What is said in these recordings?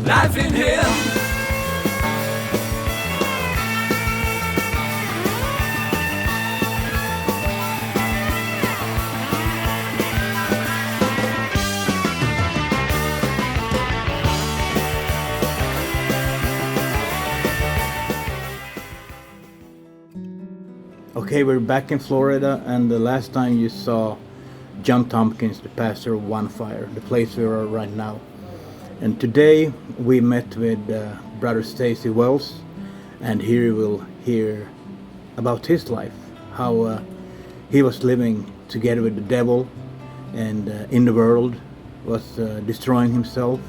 life in Him. Okay, we're back in Florida, and the last time you saw John Tompkins, the pastor of One Fire, the place we are right now. And today we met with Brother Stacy Wells, and here you will hear about his life, how he was living together with the devil and in the world, was destroying himself,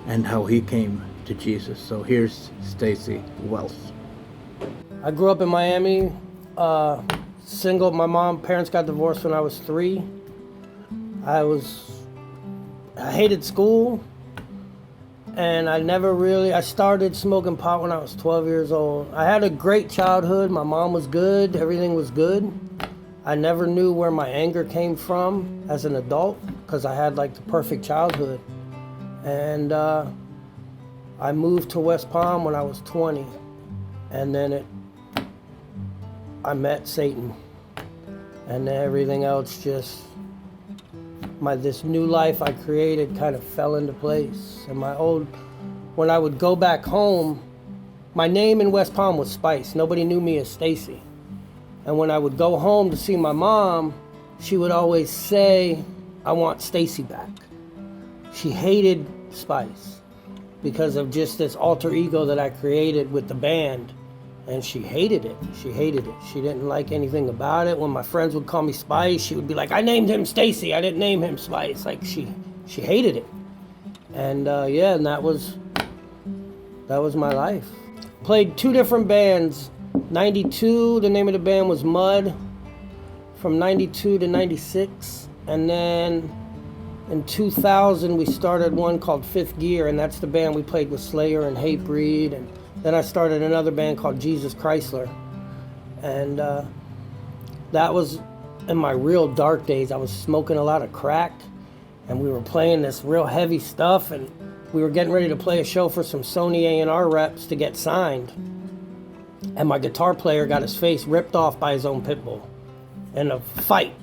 and how he came to Jesus. So here's Stacy Wells. I grew up in Miami. Single. My parents got divorced when I was 3. I hated school, and I started smoking pot when I was 12 years old. I had a great childhood. My mom was good. Everything was good. I never knew where my anger came from as an adult because I had like the perfect childhood. And I moved to West Palm when I was 20, and then I met Satan, and then everything else this new life I created kind of fell into place. And when I would go back home, my name in West Palm was Spice. Nobody knew me as Stacy. And when I would go home to see my mom, she would always say, I want Stacy back. She hated Spice because of just this alter ego that I created with the band. And she hated it. She didn't like anything about it. When my friends would call me Spice, she would be like, I named him Stacy. I didn't name him Spice. Like she hated it. And and that was my life. Played 2 different bands. 92, the name of the band was Mud, from 92 to 96. And then in 2000, we started one called Fifth Gear, and that's the band we played with Slayer and Hatebreed. And then I started another band called Jesus Chrysler. And that was in my real dark days. I was smoking a lot of crack, and we were playing this real heavy stuff, and we were getting ready to play a show for some Sony A&R reps to get signed. And my guitar player got his face ripped off by his own pit bull in a fight.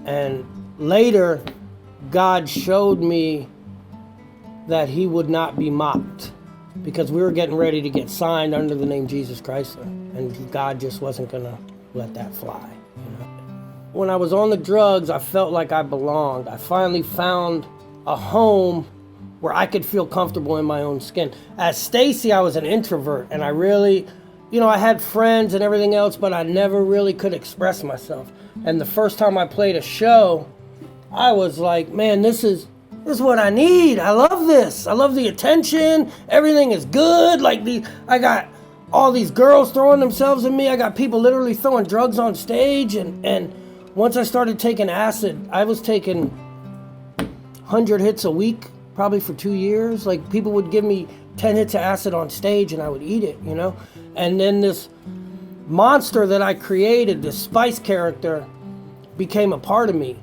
And later, God showed me that he would not be mocked, because we were getting ready to get signed under the name Jesus Chrysler, and God just wasn't going to let that fly. You know? When I was on the drugs, I felt like I belonged. I finally found a home where I could feel comfortable in my own skin. As Stacy, I was an introvert, and I really, I had friends and everything else, but I never really could express myself. And the first time I played a show, I was like, man, this is what I need. I love this. I love the attention. Everything is good. I got all these girls throwing themselves at me. I got people literally throwing drugs on stage. And once I started taking acid, I was taking 100 hits a week, probably for 2 years. Like, people would give me 10 hits of acid on stage, and I would eat it, And then this monster that I created, this Spice character, became a part of me.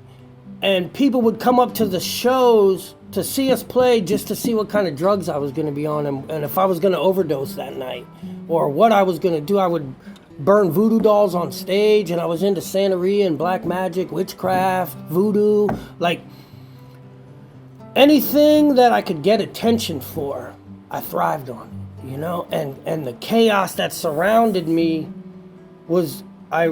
And people would come up to the shows to see us play just to see what kind of drugs I was going to be on, and if I was going to overdose that night or what I was going to do. I would burn voodoo dolls on stage, and I was into Santeria and black magic, witchcraft, voodoo, like anything that I could get attention for, I thrived on, and the chaos that surrounded me was, I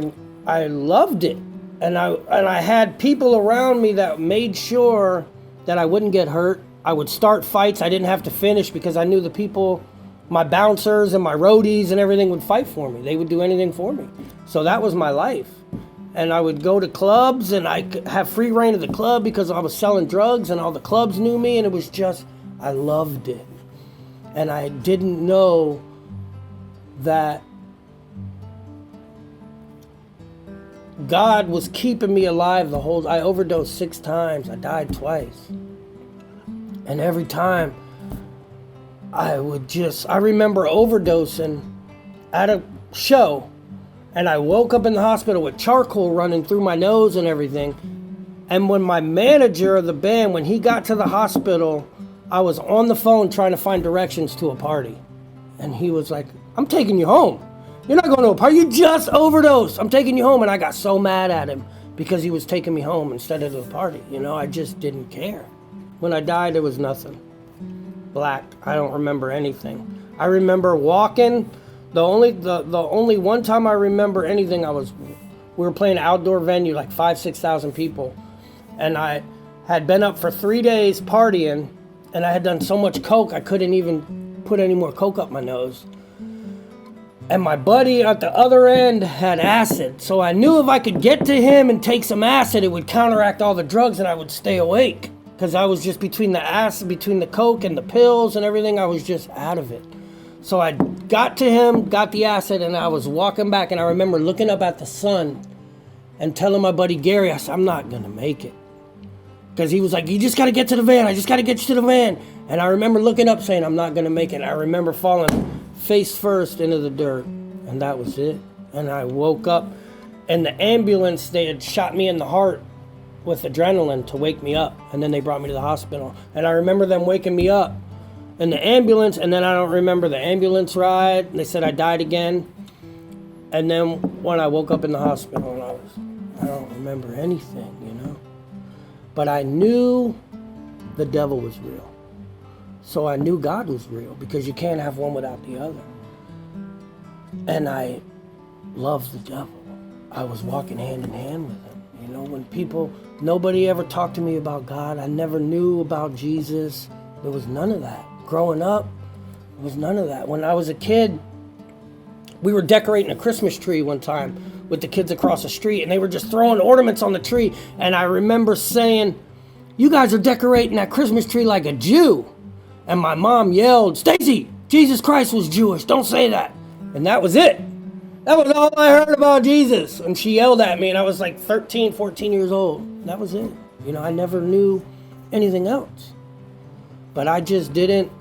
loved it. And I had people around me that made sure that I wouldn't get hurt. I would start fights I didn't have to finish because I knew the people, my bouncers and my roadies and everything, would fight for me. They would do anything for me. So that was my life. And I would go to clubs, and I could have free reign of the club because I was selling drugs, and all the clubs knew me, and it was just, I loved it. And I didn't know that God was keeping me alive I overdosed 6 times. I died twice. And every time I remember overdosing at a show, and I woke up in the hospital with charcoal running through my nose and everything. And when my manager of the band, when he got to the hospital, I was on the phone trying to find directions to a party. And he was like, I'm taking you home. You're not going to a party. You just overdosed. I'm taking you home. And I got so mad at him because he was taking me home instead of to the party. You know, I just didn't care. When I died, there was nothing. Black. I don't remember anything. I remember walking. The only one time I remember anything, we were playing an outdoor venue, like 5,000-6,000 people. And I had been up for 3 days partying, and I had done so much coke, I couldn't even put any more coke up my nose. And my buddy at the other end had acid. So I knew if I could get to him and take some acid, it would counteract all the drugs and I would stay awake. Because I was just between the acid, between the coke and the pills and everything, I was just out of it. So I got to him, got the acid, and I was walking back, and I remember looking up at the sun and telling my buddy Gary, I said, I'm not going to make it. Because he was like, you just got to get to the van. I just got to get you to the van. And I remember looking up saying, I'm not going to make it. And I remember falling face first into the dirt. And that was it. And I woke up. And the ambulance, they had shot me in the heart with adrenaline to wake me up. And then they brought me to the hospital. And I remember them waking me up in the ambulance. And then I don't remember the ambulance ride. They said I died again. And then when I woke up in the hospital, and I don't remember anything, you know. But I knew the devil was real. So I knew God was real, because you can't have one without the other. And I loved the devil. I was walking hand in hand with him. You know, when nobody ever talked to me about God. I never knew about Jesus. There was none of that. Growing up, there was none of that. When I was a kid, we were decorating a Christmas tree one time with the kids across the street, and they were just throwing ornaments on the tree. And I remember saying, you guys are decorating that Christmas tree like a Jew. And my mom yelled, Stacy, Jesus Christ was Jewish. Don't say that. And that was it. That was all I heard about Jesus. And she yelled at me, and I was like 13, 14 years old. That was it. You know, I never knew anything else. But I just didn't.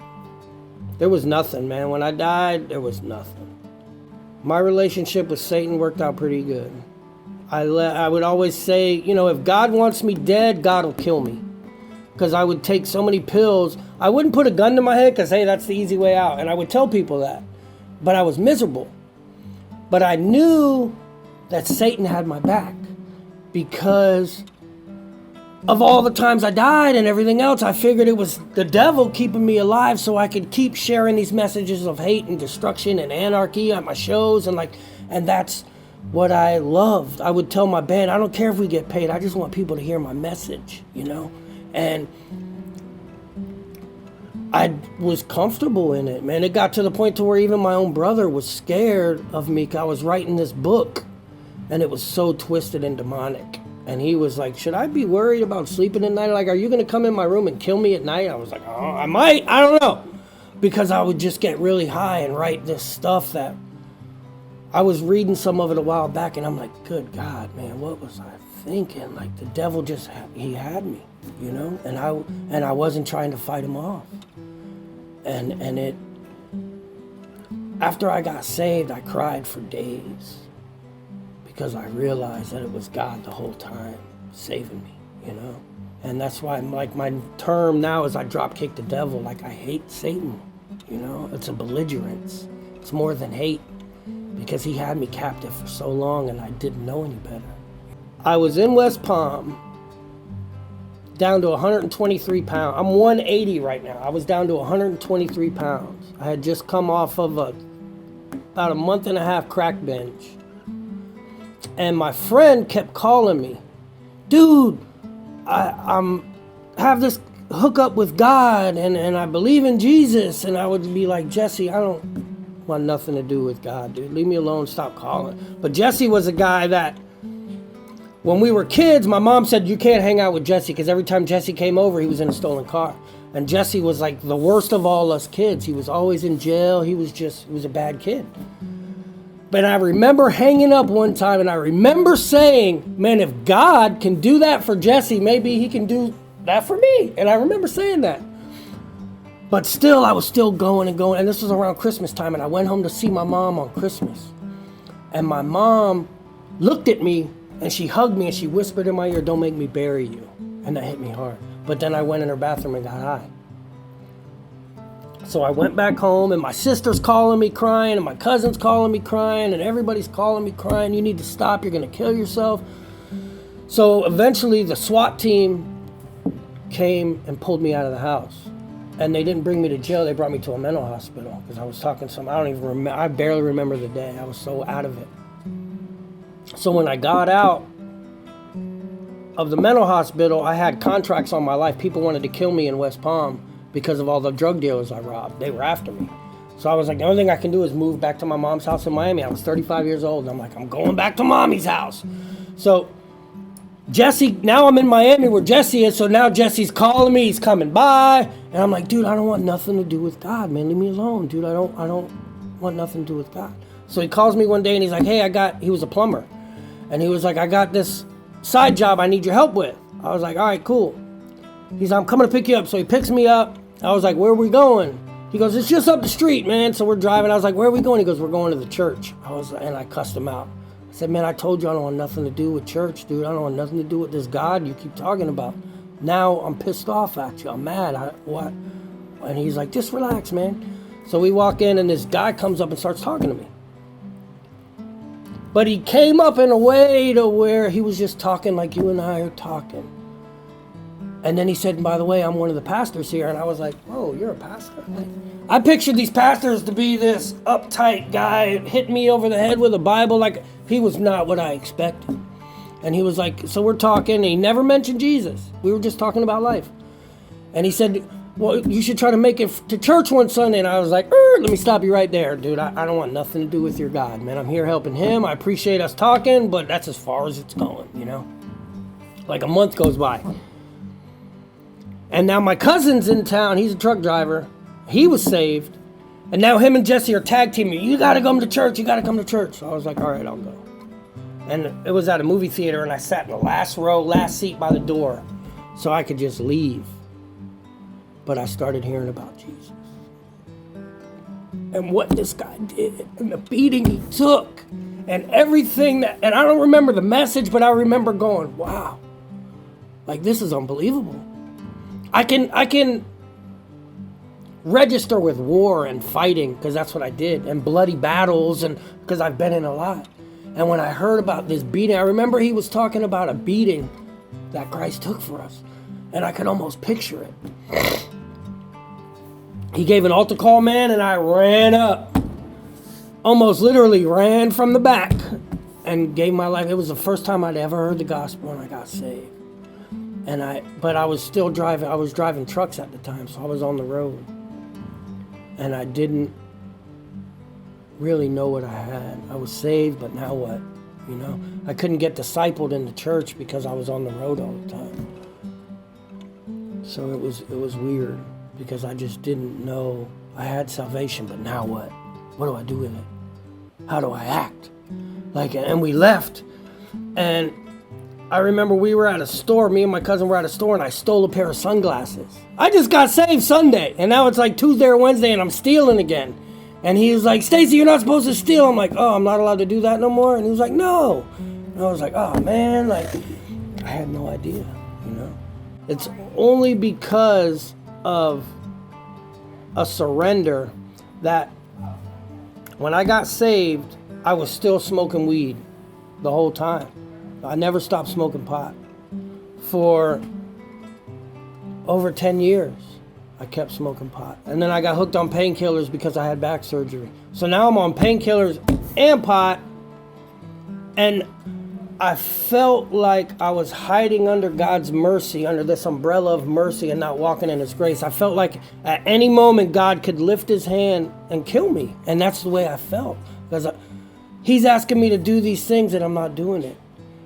There was nothing, man. When I died, there was nothing. My relationship with Satan worked out pretty good. I would always say, you know, if God wants me dead, God will kill me. Because I would take so many pills. I wouldn't put a gun to my head because, hey, that's the easy way out. And I would tell people that. But I was miserable. But I knew that Satan had my back. Because of all the times I died and everything else, I figured it was the devil keeping me alive so I could keep sharing these messages of hate and destruction and anarchy at my shows. And that's what I loved. I would tell my band, I don't care if we get paid. I just want people to hear my message, you know? And I was comfortable in it, man. It got to the point to where even my own brother was scared of me. I was writing this book, and it was so twisted and demonic. And he was like, should I be worried about sleeping at night? Like, are you going to come in my room and kill me at night? I was like, oh, I might. I don't know. Because I would just get really high and write this stuff that I was reading some of it a while back, and I'm like, good God, man, what was I thinking? Like, the devil he had me, you know? And I wasn't trying to fight him off. And it, after I got saved, I cried for days. Because I realized that it was God the whole time saving me, you know? And that's why my term now is I drop kick the devil. Like, I hate Satan, you know? It's a belligerence. It's more than hate, because he had me captive for so long and I didn't know any better. I was in West Palm, down to 123 pounds. I'm 180 right now. I was down to 123 pounds. I had just come off of about a month and a half crack binge. And my friend kept calling me, dude, I have this hookup with God, and I believe in Jesus. And I would be like, Jesse, I don't want nothing to do with God, dude. Leave me alone, stop calling. But Jesse was a guy that, when we were kids, my mom said, you can't hang out with Jesse, because every time Jesse came over, he was in a stolen car. And Jesse was like the worst of all us kids. He was always in jail. He was a bad kid. But I remember hanging up one time, and I remember saying, man, if God can do that for Jesse, maybe he can do that for me. And I remember saying that. But still, I was still going and going. And this was around Christmas time, and I went home to see my mom on Christmas. And my mom looked at me, and she hugged me, and she whispered in my ear, don't make me bury you. And that hit me hard. But then I went in her bathroom and got high. So I went back home, and my sister's calling me crying, and my cousin's calling me crying, and everybody's calling me crying. You need to stop. You're going to kill yourself. So eventually the SWAT team came and pulled me out of the house. And they didn't bring me to jail. They brought me to a mental hospital because I was talking to some, I don't even remember, I barely remember the day. I was so out of it. So when I got out of the mental hospital, I had contracts on my life. People wanted to kill me in West Palm because of all the drug dealers I robbed. They were after me. So I was like, the only thing I can do is move back to my mom's house in Miami. I was 35 years old. And I'm like, I'm going back to mommy's house. So Jesse, now I'm in Miami where Jesse is, so now Jesse's calling me, he's coming by, and I'm like, dude, I don't want nothing to do with God, man, leave me alone, dude, I don't want nothing to do with God. So he calls me one day and he's like, hey, he was a plumber, and he was like, I got this side job I need your help with. I was like, all right, cool. He's like, I'm coming to pick you up. So he picks me up. I was like, where are we going? He goes, it's just up the street, man. So we're driving. I was like, where are we going? He goes, we're going to the church. And I cussed him out. I said, man, I told you I don't want nothing to do with church, dude. I don't want nothing to do with this God you keep talking about. Now I'm pissed off at you. I'm mad. What? And he's like, just relax, man. So we walk in, and this guy comes up and starts talking to me. But he came up in a way to where he was just talking like you and I are talking. And then he said, by the way, I'm one of the pastors here. And I was like, oh, you're a pastor? I pictured these pastors to be this uptight guy hitting me over the head with a Bible. Like, he was not what I expected. And he was like, so we're talking, and he never mentioned Jesus. We were just talking about life. And he said, well, you should try to make it to church one Sunday. And I was like, let me stop you right there, dude. I don't want nothing to do with your God, man. I'm here helping him. I appreciate us talking, but that's as far as it's going, you know? Like a month goes by. And now my cousin's in town. He's a truck driver. He was saved. And now him and Jesse are tag teaming. You got to come to church. You got to come to church. So I was like, all right, I'll go. And it was at a movie theater, and I sat in the last row, last seat by the door, so I could just leave. But I started hearing about Jesus. And what this guy did, and the beating he took, and everything that, and I don't remember the message, but I remember going, wow, like this is unbelievable. I can register with war and fighting, because that's what I did, and bloody battles, and because I've been in a lot. And when I heard about this beating, I remember he was talking about a beating that Christ took for us. And I could almost picture it. He gave an altar call, man, and I ran up. Almost literally ran from the back and gave my life. It was the first time I'd ever heard the gospel, and I got saved. But I was still driving. I was driving trucks at the time, so I was on the road. And I didn't really know what I had. I was saved, but now what? You know, I couldn't get discipled in the church because I was on the road all the time. So it was weird because I just didn't know I had salvation, but now what? What do I do with it? How do I act? And we left, and I remember we were at a store, me and my cousin were at a store, and I stole a pair of sunglasses. I just got saved Sunday, and now it's like Tuesday or Wednesday, and I'm stealing again. And he was like, Stacy, you're not supposed to steal. I'm like, oh, I'm not allowed to do that no more? And he was like, no. And I was like, oh, man, I had no idea, you know. It's only because of a surrender that when I got saved, I was still smoking weed the whole time. I never stopped smoking pot. For over 10 years, I kept smoking pot. And then I got hooked on painkillers because I had back surgery. So now I'm on painkillers and pot. And I felt like I was hiding under God's mercy, under this umbrella of mercy, and not walking in his grace. I felt like at any moment God could lift his hand and kill me. And that's the way I felt. Because he's asking me to do these things and I'm not doing it.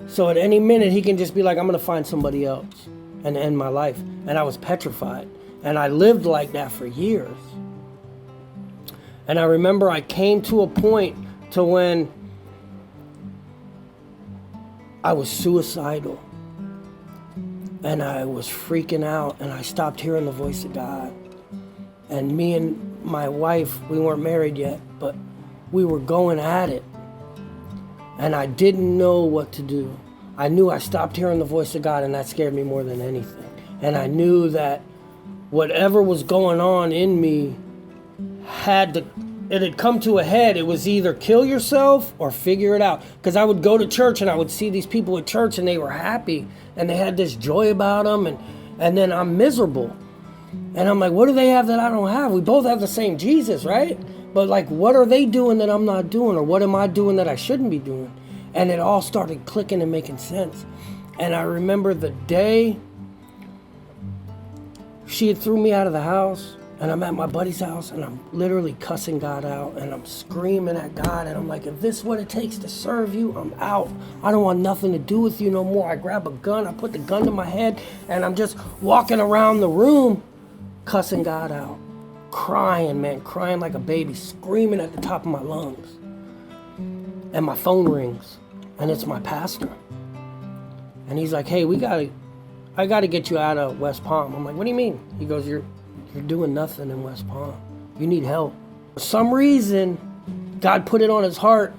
So at any minute he can just be like, I'm going to find somebody else and end my life. And I was petrified. And I lived like that for years. And I remember I came to a point to when I was suicidal. And I was freaking out, and I stopped hearing the voice of God. And me and my wife, we weren't married yet, but we were going at it. And I didn't know what to do. I knew I stopped hearing the voice of God, and that scared me more than anything. And I knew that whatever was going on in me it had come to a head. It was either kill yourself or figure it out. Because I would go to church and I would see these people at church and they were happy and they had this joy about them, and then I'm miserable. And I'm like, what do they have that I don't have? We both have the same Jesus, right? But like, what are they doing that I'm not doing? Or what am I doing that I shouldn't be doing? And it all started clicking and making sense. And I remember the day she had threw me out of the house, and I'm at my buddy's house, and I'm literally cussing God out, and I'm screaming at God, and I'm like, if this is what it takes to serve you, I'm out. I don't want nothing to do with you no more. I grab a gun, I put the gun to my head, and I'm just walking around the room cussing God out. Crying, man, crying like a baby, screaming at the top of my lungs. And my phone rings, and it's my pastor. And he's like, hey, I gotta get you out of West Palm. I'm like, what do you mean? He goes, you're doing nothing in West Palm. You need help. For some reason, God put it on his heart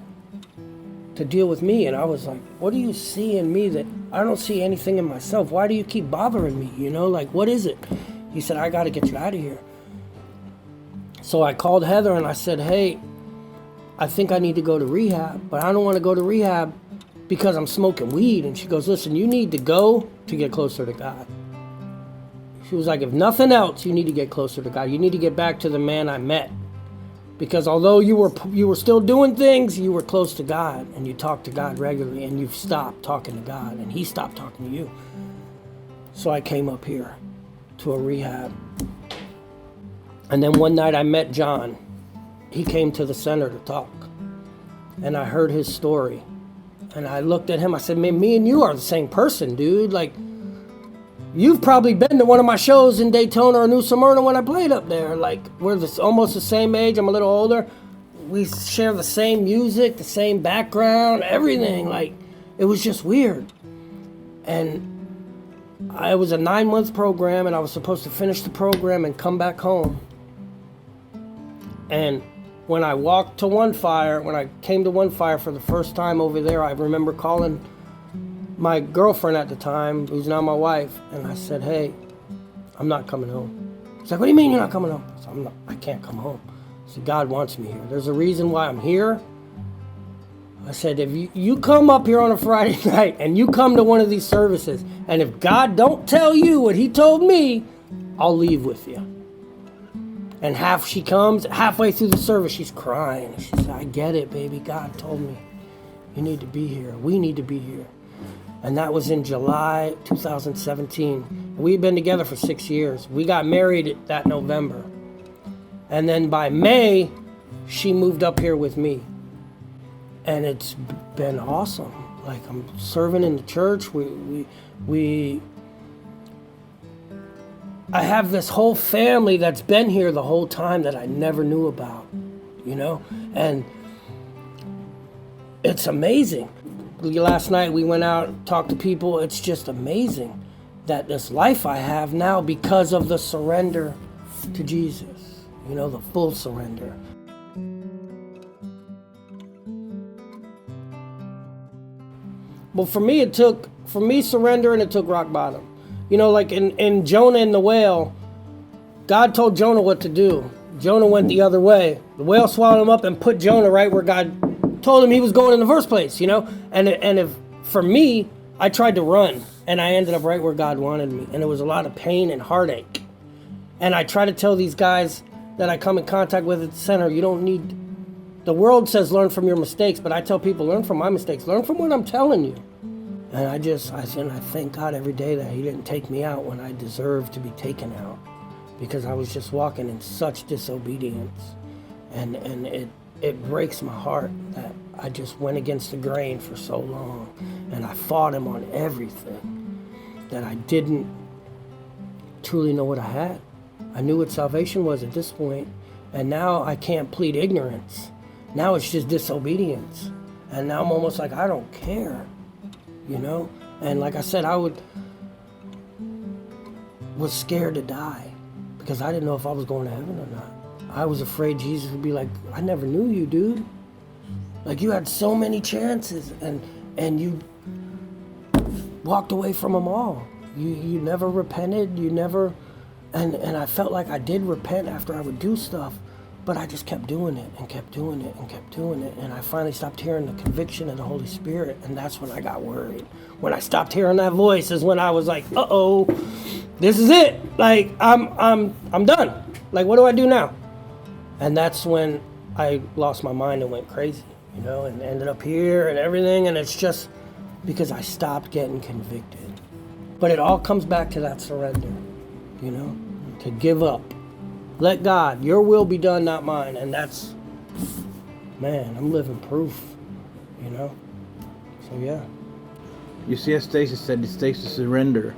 to deal with me. And I was like, what do you see in me that I don't see anything in myself? Why do you keep bothering me? You know, like, what is it? He said, I got to get you out of here. So I called Heather and I said, hey, I think I need to go to rehab, but I don't want to go to rehab because I'm smoking weed. And she goes, listen, you need to go to get closer to God. She was like, if nothing else, you need to get closer to God. You need to get back to the man I met. Because although you were still doing things, you were close to God, and you talked to God regularly, and you've stopped talking to God, and he stopped talking to you. So I came up here to a rehab. And then one night I met John. He came to the center to talk. And I heard his story. And I looked at him, I said, man, me and you are the same person, dude. Like, you've probably been to one of my shows in Daytona or New Smyrna when I played up there. Like, we're almost the same age. I'm a little older. We share the same music, the same background, everything. Like, it was just weird. And it was a 9-month program, and I was supposed to finish the program and come back home. And when I walked to One Fire, when I came to One Fire for the first time over there, I remember calling my girlfriend at the time, who's now my wife, and I said, hey, I'm not coming home. She's like, what do you mean you're not coming home? I said, I can't come home. I said, God wants me here. There's a reason why I'm here. I said, if you come up here on a Friday night and you come to one of these services, and if God don't tell you what he told me, I'll leave with you. And she comes, halfway through the service, she's crying. She said, I get it, baby. God told me you need to be here. We need to be here. And that was in July 2017. We'd been together for 6 years. We got married that November. And then by May, she moved up here with me. And it's been awesome. Like, I'm serving in the church. I have this whole family that's been here the whole time that I never knew about, you know? And it's amazing. Last night we went out, talked to people. It's just amazing that this life I have now because of the surrender to Jesus, you know, the full surrender. Well, for me, surrender, and it took rock bottom. You know, like in Jonah and the whale, God told Jonah what to do. Jonah went the other way. The whale swallowed him up and put Jonah right where God told him he was going in the first place, you know? And if for me, I tried to run, and I ended up right where God wanted me. And it was a lot of pain and heartache. And I try to tell these guys that I come in contact with at the center, you don't need... The world says learn from your mistakes, but I tell people learn from my mistakes. Learn from what I'm telling you. And I thank God every day that he didn't take me out when I deserved to be taken out, because I was just walking in such disobedience. And it breaks my heart that I just went against the grain for so long, and I fought him on everything, that I didn't truly know what I had. I knew what salvation was at this point, and now I can't plead ignorance. Now it's just disobedience. And now I'm almost like, I don't care. You know, and like I said, was scared to die because I didn't know if I was going to heaven or not. I was afraid Jesus would be like, I never knew you, dude. Like, you had so many chances and you walked away from them all. You never repented. You never, and I felt like I did repent after I would do stuff, But I just kept doing it and kept doing it and kept doing it. And I finally stopped hearing the conviction of the Holy Spirit. And that's when I got worried. When I stopped hearing that voice is when I was like, uh-oh, this is it. Like, I'm done. Like, what do I do now? And that's when I lost my mind and went crazy, you know, and ended up here and everything. And it's just because I stopped getting convicted. But it all comes back to that surrender, you know, to give up. Let God, your will be done, not mine. And that's, man, I'm living proof, you know. So, yeah. You see, as Stacy said, it takes to surrender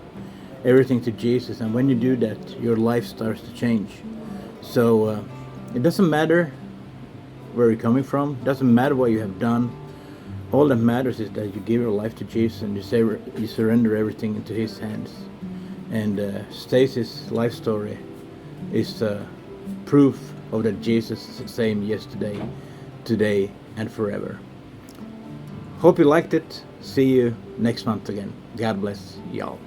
everything to Jesus. And when you do that, your life starts to change. So it doesn't matter where you're coming from. It doesn't matter what you have done. All that matters is that you give your life to Jesus and you surrender everything into His hands. And Stacy's life story is proof of that Jesus is the same yesterday, today, and forever. Hope you liked it. See you next month again. God bless y'all.